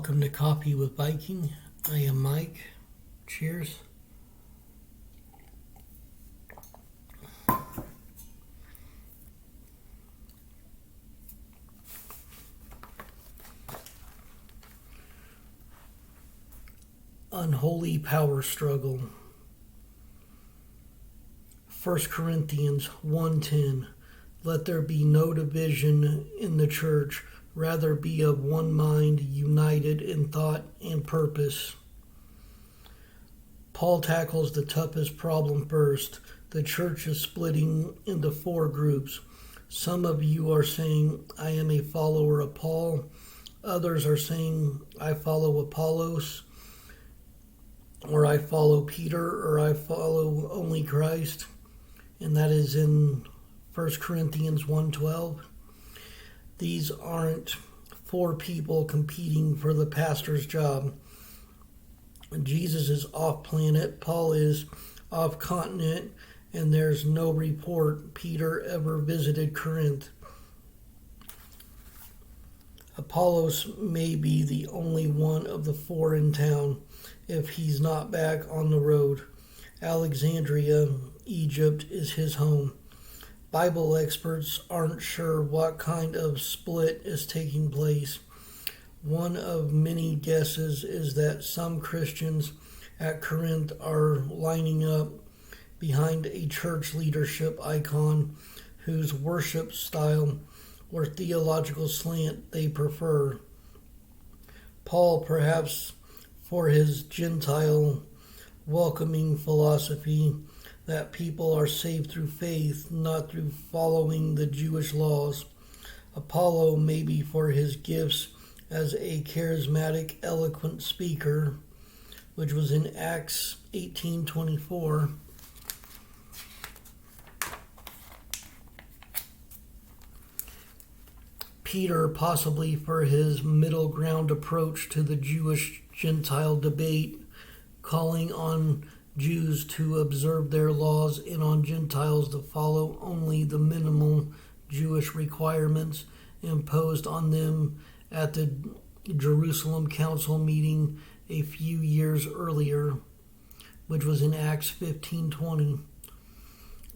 Welcome to Coffee with Viking. I am Mike. Cheers. Unholy power struggle. 1 Corinthians 1:10. Let there be no division in the church, rather be of one mind, united in thought and purpose. Paul tackles the toughest problem first. The church is splitting into four groups. Some of you are saying, I am a follower of Paul. Others are saying, I follow Apollos, or I follow Peter, or I follow only Christ. And that is in 1 Corinthians 1:12. These aren't four people competing for the pastor's job. Jesus is off planet, Paul is off continent, and there's no report Peter ever visited Corinth. Apollos may be the only one of the four in town if he's not back on the road. Alexandria, Egypt is his home. Bible experts aren't sure what kind of split is taking place. One of many guesses is that some Christians at Corinth are lining up behind a church leadership icon whose worship style or theological slant they prefer. Paul, perhaps for his Gentile welcoming philosophy that people are saved through faith, not through following the Jewish laws. Apollo maybe for his gifts as a charismatic, eloquent speaker, which was in Acts 18:24. Peter possibly for his middle ground approach to the Jewish-Gentile debate, calling on Jews to observe their laws and on Gentiles to follow only the minimal Jewish requirements imposed on them at the Jerusalem Council meeting a few years earlier, which was in Acts 15:20.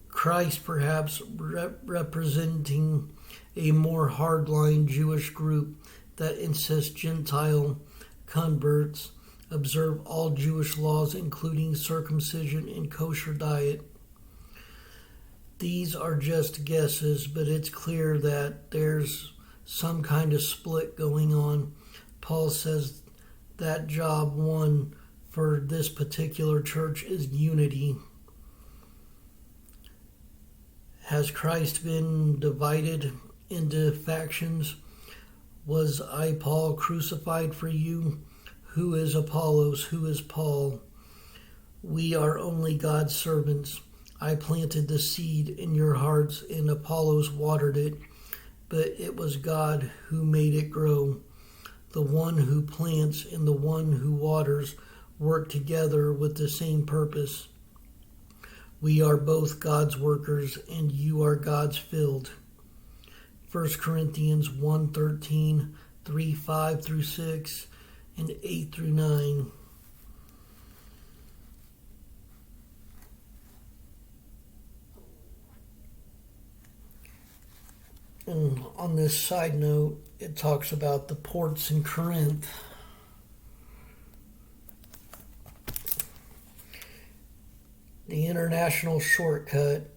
Christ perhaps representing a more hardline Jewish group that insists Gentile converts observe all Jewish laws, including circumcision and kosher diet. These are just guesses, but it's clear that there's some kind of split going on. Paul says that job one for this particular church is unity. Has Christ been divided into factions? Was I, Paul, crucified for you? Who is Apollos? Who is Paul? We are only God's servants. I planted the seed in your hearts, and Apollos watered it, but it was God who made it grow. The one who plants and the one who waters work together with the same purpose. We are both God's workers, and you are God's field. 1 Corinthians 1:13, 3:5-6, and 8-9. And on this side note, it talks about the ports in Corinth. The international shortcut,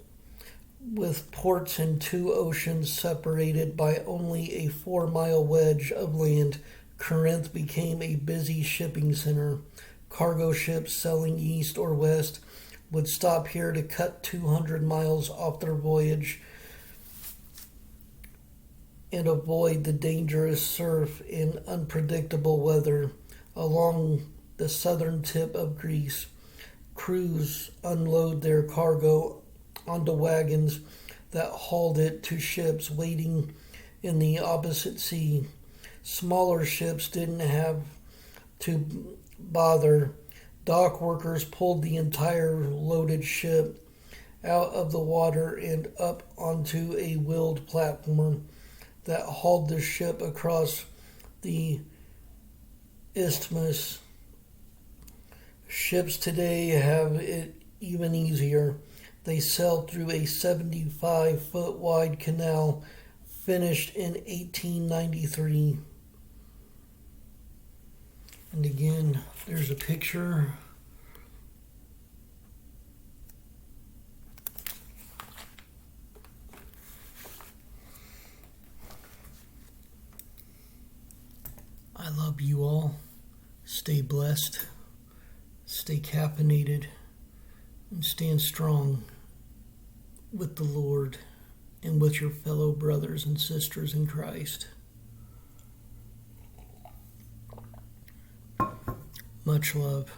with ports in two oceans separated by only a 4-mile wedge of land, Corinth became a busy shipping center. Cargo ships sailing east or west would stop here to cut 200 miles off their voyage and avoid the dangerous surf and unpredictable weather along the southern tip of Greece. Crews unload their cargo onto wagons that hauled it to ships waiting in the opposite sea. Smaller ships didn't have to bother. Dock workers pulled the entire loaded ship out of the water and up onto a wheeled platform that hauled the ship across the isthmus. Ships today have it even easier. They sailed through a 75-foot wide canal finished in 1893. And again, there's a picture. I love you all. Stay blessed, stay caffeinated, and stand strong with the Lord and with your fellow brothers and sisters in Christ. Much love.